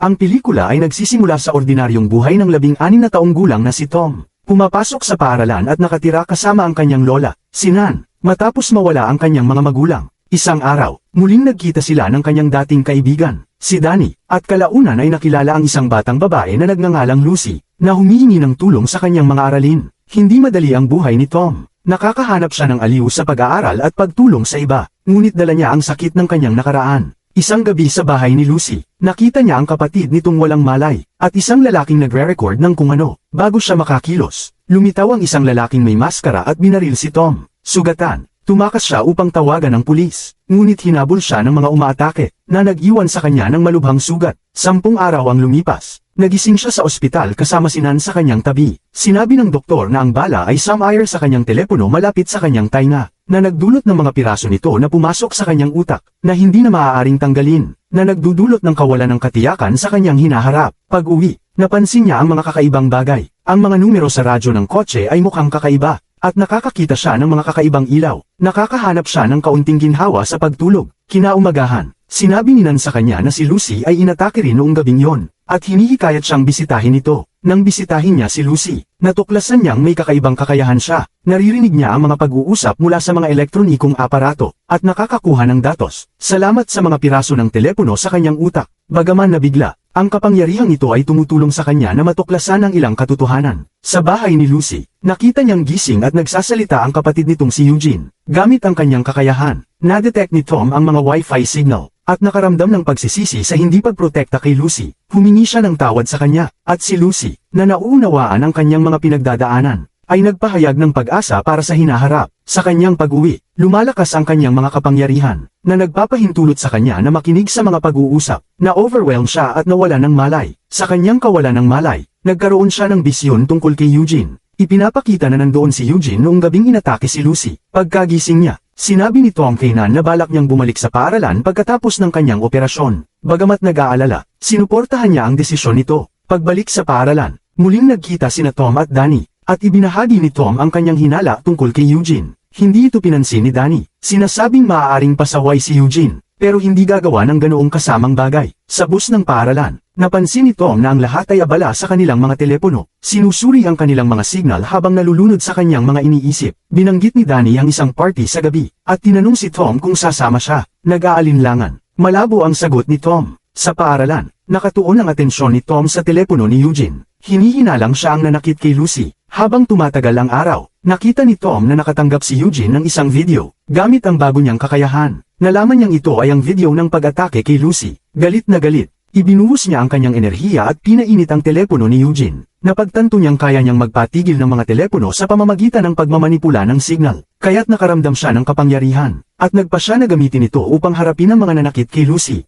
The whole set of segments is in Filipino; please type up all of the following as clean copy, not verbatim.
Ang pelikula ay nagsisimula sa ordinaryong buhay ng 16 na taong gulang na si Tom. Pumapasok sa paaralan at nakatira kasama ang kanyang lola, si Nan, matapos mawala ang kanyang mga magulang. Isang araw, muling nagkita sila ng kanyang dating kaibigan, si Danny, at kalaunan ay nakilala ang isang batang babae na nagngangalang Lucy, na humihingi ng tulong sa kanyang mga aralin. Hindi madali ang buhay ni Tom. Nakakahanap siya ng aliw sa pag-aaral at pagtulong sa iba, ngunit dala niya ang sakit ng kanyang nakaraan. Isang gabi sa bahay ni Lucy, nakita niya ang kapatid nitong walang malay, at isang lalaking nagre-record ng kung ano. Bago siya makakilos, lumitaw ang isang lalaking may maskara at binaril si Tom. Sugatan, tumakas siya upang tawagan ng pulis, ngunit hinabol siya ng mga umaatake, na nag-iwan sa kanya ng malubhang sugat. 10 araw ang lumipas. Nagising siya sa ospital kasama si Nan sa kanyang tabi. Sinabi ng doktor na ang bala ay some-fire sa kanyang telepono malapit sa kanyang tainga, na nagdulot ng mga piraso nito na pumasok sa kanyang utak, na hindi na maaaring tanggalin, na nagdudulot ng kawalan ng katiyakan sa kanyang hinaharap. Pag-uwi, napansin niya ang mga kakaibang bagay. Ang mga numero sa radyo ng kotse ay mukhang kakaiba, at nakakakita siya ng mga kakaibang ilaw. Nakakahanap siya ng kaunting ginhawa sa pagtulog. Kinaumagahan, sinabi ni Nan sa kanya na si Lucy ay inatake rin noong gabing yon, at hinihikayat siyang bisitahin ito. Nang bisitahin niya si Lucy, natuklasan niyang may kakaibang kakayahan siya. Naririnig niya ang mga pag-uusap mula sa mga elektronikong aparato, at nakakakuha ng datos. Salamat sa mga piraso ng telepono sa kanyang utak. Bagaman nabigla, ang kapangyarihang ito ay tumutulong sa kanya na matuklasan ang ilang katotohanan. Sa bahay ni Lucy, nakita niyang gising at nagsasalita ang kapatid nitong si Eugene. Gamit ang kanyang kakayahan, na-detect ni Tom ang mga Wi-Fi signal, at nakaramdam ng pagsisisi sa hindi pagprotekta kay Lucy. Humingi siya ng tawad sa kanya, at si Lucy, na nauunawaan ang kanyang mga pinagdadaanan, ay nagpahayag ng pag-asa para sa hinaharap. Sa kanyang pag-uwi, lumalakas ang kanyang mga kapangyarihan, na nagpapahintulot sa kanya na makinig sa mga pag-uusap, na overwhelm siya at nawala ng malay. Sa kanyang kawalan ng malay, nagkaroon siya ng bisyon tungkol kay Eugene. Ipinapakita na nandoon si Eugene noong gabing inatake si Lucy. Pagkagising niya, sinabi ni Tom kay Nan na balak niyang bumalik sa paaralan pagkatapos ng kanyang operasyon. Bagamat nag-aalala, sinuportahan niya ang desisyon nito. Pagbalik sa paaralan, muling nagkita sina Tom at Danny, at ibinahagi ni Tom ang kanyang hinala tungkol kay Eugene. Hindi ito pinansin ni Danny. Sinasabing maaaring pasaway si Eugene, pero hindi gagawa ng ganoong kasamang bagay. Sa bus ng paaralan, napansin ni Tom na ang lahat ay abala sa kanilang mga telepono. Sinusuri ang kanilang mga signal habang nalulunod sa kanyang mga iniisip. Binanggit ni Danny ang isang party sa gabi, at tinanong si Tom kung sasama siya. Nag-aalinlangan. Malabo ang sagot ni Tom. Sa paaralan, nakatuon ang atensyon ni Tom sa telepono ni Eugene. Hinihinalang siya ang nanakit kay Lucy. Habang tumatagal ang araw, nakita ni Tom na nakatanggap si Eugene ng isang video, gamit ang bago niyang kakayahan. Nalaman niyang ito ay ang video ng pag-atake kay Lucy. Galit na galit, ibinuhos niya ang kanyang enerhiya at pinainit ang telepono ni Eugene. Napagtanto niyang kaya niyang magpatigil ng mga telepono sa pamamagitan ng pagmamanipula ng signal, kaya't nakaramdam siya ng kapangyarihan, at nagpa siya na gamitin ito upang harapin ang mga nanakit kay Lucy.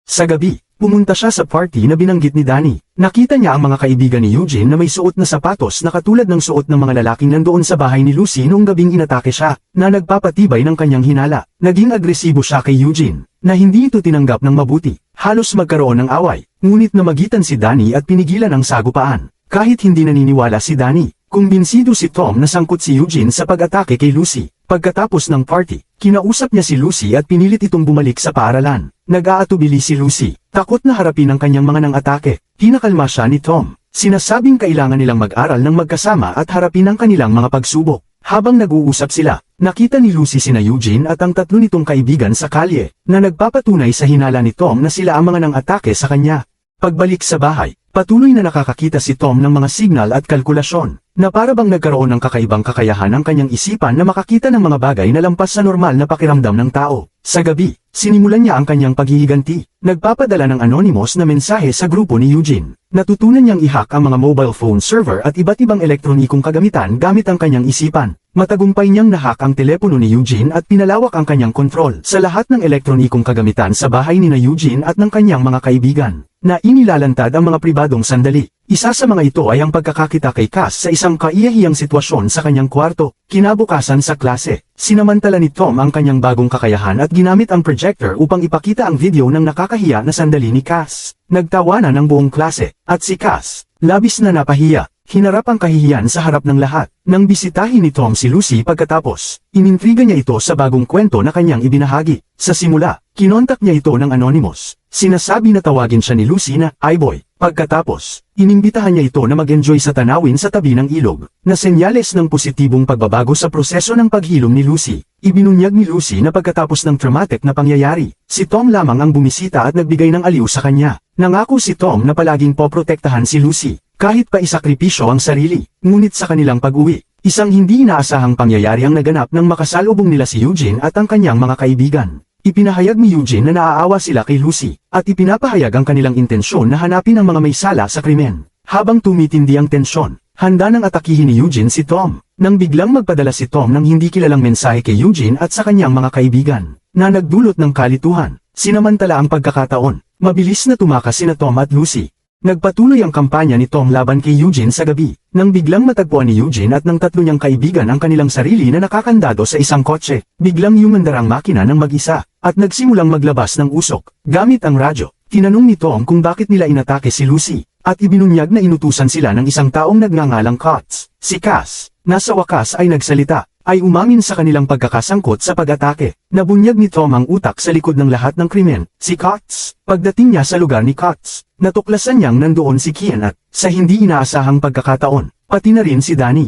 Sa gabi, pumunta siya sa party na binanggit ni Danny. Nakita niya ang mga kaibigan ni Eugene na may suot na sapatos na katulad ng suot ng mga lalaking nandoon sa bahay ni Lucy noong gabing inatake siya, na nagpapatibay ng kanyang hinala. Naging agresibo siya kay Eugene, na hindi ito tinanggap ng mabuti. Halos magkaroon ng away, ngunit namagitan si Danny at pinigilan ang sagupaan. Kahit hindi naniniwala si Danny, kumbinsido si Tom na sangkot si Eugene sa pag-atake kay Lucy. Pagkatapos ng party, kinausap niya si Lucy at pinilit itong bumalik sa paaralan. Nag-aatubili si Lucy, takot na harapin ang kanyang mga nang-atake. Pinakalma siya ni Tom. Sinasabing kailangan nilang mag-aral ng magkasama at harapin ang kanilang mga pagsubok. Habang nag-uusap sila, nakita ni Lucy sina Eugene at ang tatlo nitong kaibigan sa kalye, na nagpapatunay sa hinala ni Tom na sila ang mga nang-atake sa kanya. Pagbalik sa bahay, patuloy na nakakakita si Tom ng mga signal at kalkulasyon, na para bang nagkaroon ng kakaibang kakayahan ang kanyang isipan na makakita ng mga bagay na lampas sa normal na pakiramdam ng tao. Sa gabi, sinimulan niya ang kanyang paghihiganti. Nagpapadala ng anonymous na mensahe sa grupo ni Eugene. Natutunan niyang i-hack ang mga mobile phone server at iba't ibang elektronikong kagamitan gamit ang kanyang isipan. Matagumpay niyang nahack ang telepono ni Eugene at pinalawak ang kanyang kontrol sa lahat ng elektronikong kagamitan sa bahay ni Eugene at ng kanyang mga kaibigan, na inilalantad ang mga pribadong sandali. Isa sa mga ito ay ang pagkakakita kay Cass sa isang kaiyahiyang sitwasyon sa kanyang kwarto. Kinabukasan sa klase, sinamantala ni Tom ang kanyang bagong kakayahan at ginamit ang projector upang ipakita ang video ng nakakahiya na sandali ni Cass. Nagtawanan ng buong klase, at si Cass, labis na napahiya, Hinarap ang kahihiyan sa harap ng lahat. Nang bisitahin ni Tom si Lucy pagkatapos, inintriga niya ito sa bagong kwento na kanyang ibinahagi. Sa simula, kinontak niya ito ng anonymous. Sinasabi na tawagin siya ni Lucy na "Iboy". Pagkatapos, inimbitahan niya ito na mag-enjoy sa tanawin sa tabi ng ilog, na senyales ng positibong pagbabago sa proseso ng paghilom ni Lucy. Ibinunyag ni Lucy na pagkatapos ng traumatic na pangyayari, si Tom lamang ang bumisita at nagbigay ng aliw sa kanya. Nangako si Tom na palaging poprotektahan si Lucy, kahit pa isakripisyo ang sarili. Ngunit sa kanilang pag-uwi, isang hindi inaasahang pangyayari ang naganap nang makasalubong nila si Eugene at ang kanyang mga kaibigan. Ipinahayag ni Eugene na naaawa sila kay Lucy, at ipinapahayag ang kanilang intensyon na hanapin ang mga may sala sa krimen. Habang tumitindi ang tensyon, handa nang atakihin ni Eugene si Tom, nang biglang magpadala si Tom ng hindi kilalang mensahe kay Eugene at sa kanyang mga kaibigan, na nagdulot ng kalituhan. Sinamantala ang pagkakataon, mabilis na tumakas sina Tom at Lucy. Nagpatuloy ang kampanya ni Tom laban kay Eugene sa gabi, nang biglang matagpuan ni Eugene at ng tatlo niyang kaibigan ang kanilang sarili na nakakandado sa isang kotse. Biglang yumandar ang makina ng mag-isa, at nagsimulang maglabas ng usok. Gamit ang radyo, tinanong ni Tom kung bakit nila inatake si Lucy, at ibinunyag na inutusan sila ng isang taong nagngangalang Katz. Si Cass, na sa wakas ay nagsalita, ay umamin sa kanilang pagkakasangkot sa pag-atake. Nabunyag ni Tom ang utak sa likod ng lahat ng krimen, si Katz. Pagdating niya sa lugar ni Katz, natuklasan niyang nandoon si Kian at, sa hindi inaasahang pagkakataon, pati na rin si Danny.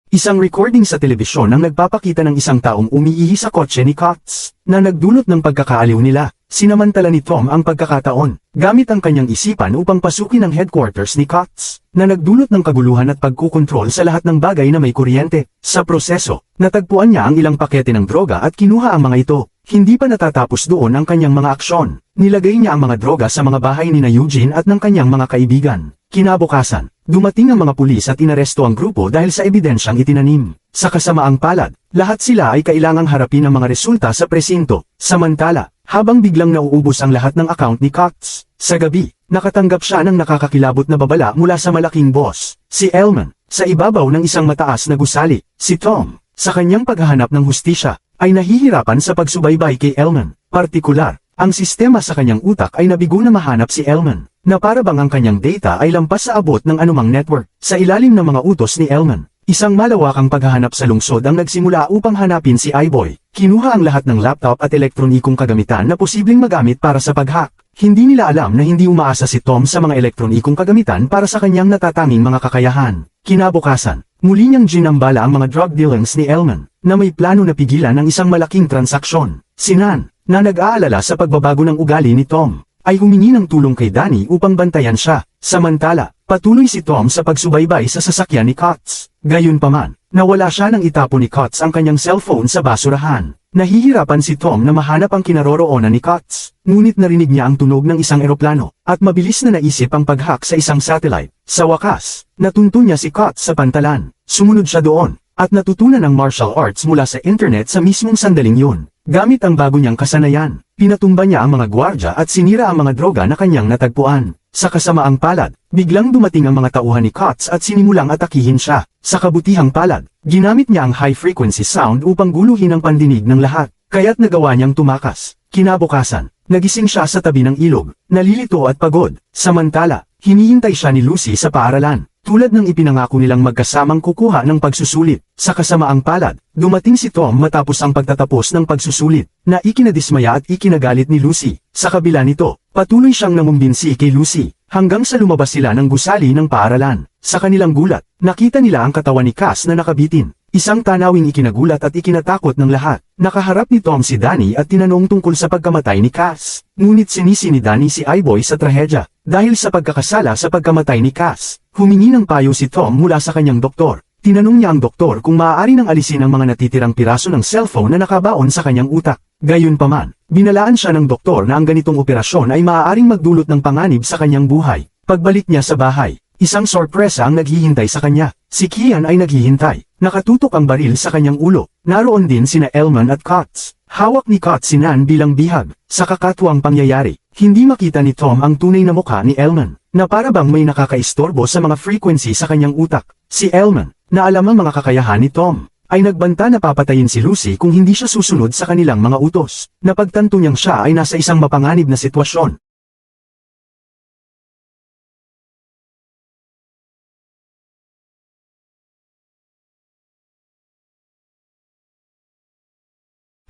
Isang recording sa telebisyon ang nagpapakita ng isang taong umiihi sa kotse ni Katz, na nagdulot ng pagkakaaliw nila. Sinamantala ni Tom ang pagkakataon, gamit ang kanyang isipan upang pasukin ang headquarters ni Katz, na nagdulot ng kaguluhan at pagkukontrol sa lahat ng bagay na may kuryente. Sa proseso, natagpuan niya ang ilang pakete ng droga at kinuha ang mga ito. Hindi pa natatapos doon ang kanyang mga aksyon. Nilagay niya ang mga droga sa mga bahay ni Eugene at ng kanyang mga kaibigan. Kinabukasan, dumating ang mga pulis at inaresto ang grupo dahil sa ebidensyang itinanim. Sa kasamaang palad, lahat sila ay kailangang harapin ang mga resulta sa presinto. Samantala, habang biglang nauubos ang lahat ng account ni Katz, sa gabi, nakatanggap siya ng nakakakilabot na babala mula sa malaking boss, si Elman. Sa ibabaw ng isang mataas na gusali, si Tom, sa kanyang paghahanap ng hustisya, ay nahihirapan sa pagsubaybay kay Elman. Partikular, ang sistema sa kanyang utak ay nabigo na mahanap si Elman, na para bang ang kanyang data ay lampas sa abot ng anumang network. Sa ilalim ng mga utos ni Elman, isang malawakang paghahanap sa lungsod ang nagsimula upang hanapin si Iboy. Kinuha ang lahat ng laptop at elektronikong kagamitan na posibleng magamit para sa pag-hack. Hindi nila alam na hindi umaasa si Tom sa mga elektronikong kagamitan para sa kanyang natatanging mga kakayahan. Kinabukasan, muli niyang ginambala ang mga drug dealings ni Elman, na may plano na pigilan ang isang malaking transaksyon. Si Nan, na nag-aalala sa pagbabago ng ugali ni Tom, ay humingi ng tulong kay Danny upang bantayan siya. Samantala, patuloy si Tom sa pagsubaybay sa sasakyan ni Katz. Gayunpaman, nawala siya nang itapon ni Katz ang kanyang cellphone sa basurahan. Nahihirapan si Tom na mahanap ang kinaroroonan ni Katz, ngunit narinig niya ang tunog ng isang eroplano, at mabilis na naisip ang pag-hack sa isang satellite. Sa wakas, natunto niya si Katz sa pantalan. Sumunod siya doon, at natutunan ang martial arts mula sa internet sa mismong sandaling yun. Gamit ang bago niyang kasanayan, pinatumba niya ang mga gwardya at sinira ang mga droga na kanyang natagpuan. Sa kasamaang palad, biglang dumating ang mga tauhan ni Katz at sinimulang atakihin siya. Sa kabutihang palad, ginamit niya ang high-frequency sound upang guluhin ang pandinig ng lahat, kaya't nagawa niyang tumakas. Kinabukasan, nagising siya sa tabi ng ilog, nalilito at pagod. Samantala, hinihintay siya ni Lucy sa paaralan, tulad ng ipinangako nilang magkasamang kukuha ng pagsusulit. Sa kasamaang palad, dumating si Tom matapos ang pagtatapos ng pagsusulit, na ikinadismaya at ikinagalit ni Lucy. Sa kabila nito, patuloy siyang nangumbinsi kay Lucy, hanggang sa lumabas sila ng gusali ng paaralan. Sa kanilang gulat, nakita nila ang katawan ni Cass na nakabitin. Isang tanawing ikinagulat at ikinatakot ng lahat. Nakaharap ni Tom si Danny at tinanong tungkol sa pagkamatay ni Cass. Ngunit sinisi ni Danny si Iboy sa trahedya, dahil sa pagkakasala sa pagkamatay ni Cass. Humingi ng payo si Tom mula sa kanyang doktor. Tinanong niya ang doktor kung maaari nang alisin ang mga natitirang piraso ng cellphone na nakabaon sa kanyang utak. Gayunpaman, binalaan siya ng doktor na ang ganitong operasyon ay maaaring magdulot ng panganib sa kanyang buhay. Pagbalik niya sa bahay, isang sorpresa ang naghihintay sa kanya. Si Kian ay naghihintay. Nakatutok ang baril sa kanyang ulo. Naroon din sina Elman at Katz. Hawak ni Katz si Nan bilang bihag. Sa kakatuwang pangyayari, hindi makita ni Tom ang tunay na mukha ni Elman, na para bang may nakakaistorbo sa mga frequency sa kanyang utak. Si Elman, na alam ang mga kakayahan ni Tom, ay nagbanta na papatayin si Lucy kung hindi siya susunod sa kanilang mga utos. Napagtanto niyang siya ay nasa isang mapanganib na sitwasyon.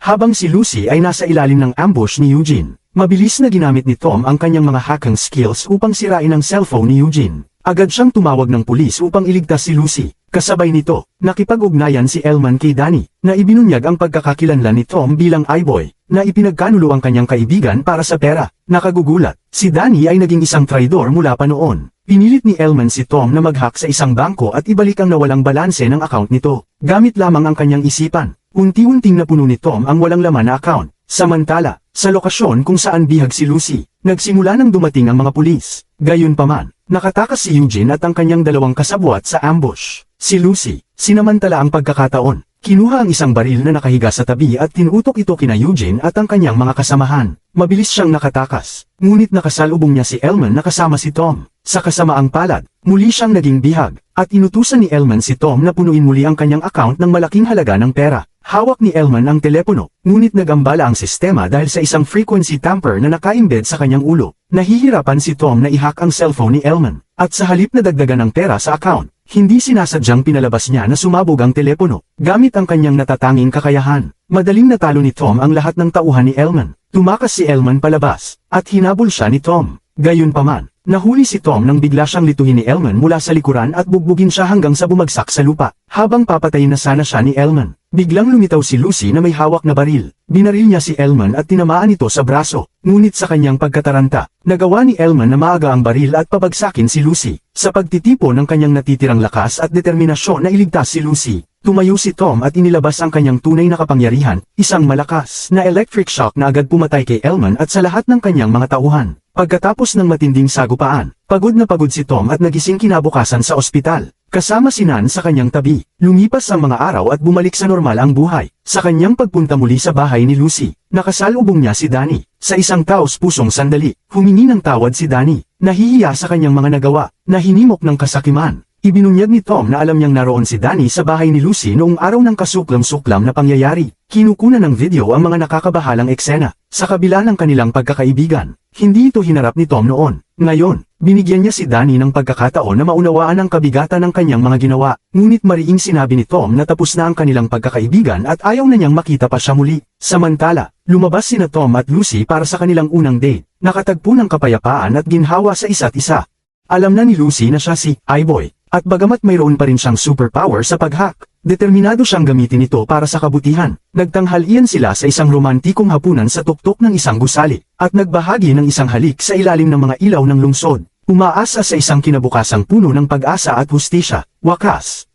Habang si Lucy ay nasa ilalim ng ambush ni Eugene, mabilis na ginamit ni Tom ang kanyang mga hacking skills upang sirain ang cellphone ni Eugene. Agad siyang tumawag ng pulis upang iligtas si Lucy. Kasabay nito, nakipag-ugnayan si Elman kay Danny, na ibinunyag ang pagkakakilanlan ni Tom bilang I-boy, na ipinagkanulo ang kanyang kaibigan para sa pera. Nakagugulat, si Danny ay naging isang traidor mula pa noon. Pinilit ni Elman si Tom na mag-hack sa isang bangko at ibalik ang nawalang balanse ng account nito. Gamit lamang ang kanyang isipan, unti-unting napuno ni Tom ang walang laman na account. Samantala, sa lokasyon kung saan bihag si Lucy, nagsimula nang dumating ang mga pulis. Gayunpaman, nakatakas si Eugene at ang kanyang dalawang kasabwat sa ambush. Si Lucy, sinamantala ang pagkakataon. Kinuha ang isang baril na nakahiga sa tabi at tinutok ito kina Eugene at ang kanyang mga kasamahan. Mabilis siyang nakatakas, ngunit nakasalubong niya si Elman na kasama si Tom. Sa kasamaang palad, muli siyang naging bihag, at inutusan ni Elman si Tom na punuin muli ang kanyang account ng malaking halaga ng pera. Hawak ni Elman ang telepono, ngunit nagambala ang sistema dahil sa isang frequency tamper na nakaimbed sa kanyang ulo. Nahihirapan si Tom na i-hack ang cellphone ni Elman, at sa halip na dagdagan ng pera sa account, hindi sinasadyang pinalabas niya na sumabog ang telepono. Gamit ang kanyang natatanging kakayahan, madaling natalo ni Tom ang lahat ng tauhan ni Elman. Tumakas si Elman palabas, at hinabol siya ni Tom. Gayunpaman, nahuli si Tom nang bigla siyang lituhin ni Elman mula sa likuran at bugbugin siya hanggang sa bumagsak sa lupa. Habang papatayin na sana siya ni Elman, biglang lumitaw si Lucy na may hawak na baril. Binaril niya si Elman at tinamaan ito sa braso. Ngunit sa kanyang pagkataranta, nagawa ni Elman na maaga ang baril at pabagsakin si Lucy. Sa pagtitipo ng kanyang natitirang lakas at determinasyon na iligtas si Lucy, tumayo si Tom at inilabas ang kanyang tunay na kapangyarihan, isang malakas na electric shock na agad pumatay kay Elman at sa lahat ng kanyang mga tauhan. Pagkatapos ng matinding sagupaan, pagod na pagod si Tom at nagising kinabukasan sa ospital. Kasama si Nan sa kanyang tabi, lumipas ang mga araw at bumalik sa normal ang buhay. Sa kanyang pagpunta muli sa bahay ni Lucy, nakasalubong niya si Danny. Sa isang taos-pusong sandali, humingi ng tawad si Danny, nahihiya sa kanyang mga nagawa, na hinimok ng kasakiman. Ibinunyag ni Tom na alam niyang naroon si Danny sa bahay ni Lucy noong araw ng kasuklam-suklam na pangyayari. Kinukunan ng video ang mga nakakabahalang eksena. Sa kabila ng kanilang pagkakaibigan, hindi ito hinarap ni Tom noon. Ngayon, binigyan niya si Danny ng pagkakataon na maunawaan ang kabigatan ng kanyang mga ginawa. Ngunit mariing sinabi ni Tom na tapos na ang kanilang pagkakaibigan at ayaw na niyang makita pa siya muli. Samantala, lumabas sina Tom at Lucy para sa kanilang unang date. Nakatagpo ng kapayapaan at ginhawa sa isa't isa. Alam na ni Lucy na siya si I-boy. At bagamat mayroon pa rin siyang superpower sa pag-hack, determinado siyang gamitin ito para sa kabutihan. Nagtanghalian sila sa isang romantikong hapunan sa tuktok ng isang gusali, at nagbahagi ng isang halik sa ilalim ng mga ilaw ng lungsod. Umaasa sa isang kinabukasang puno ng pag-asa at hustisya. Wakas,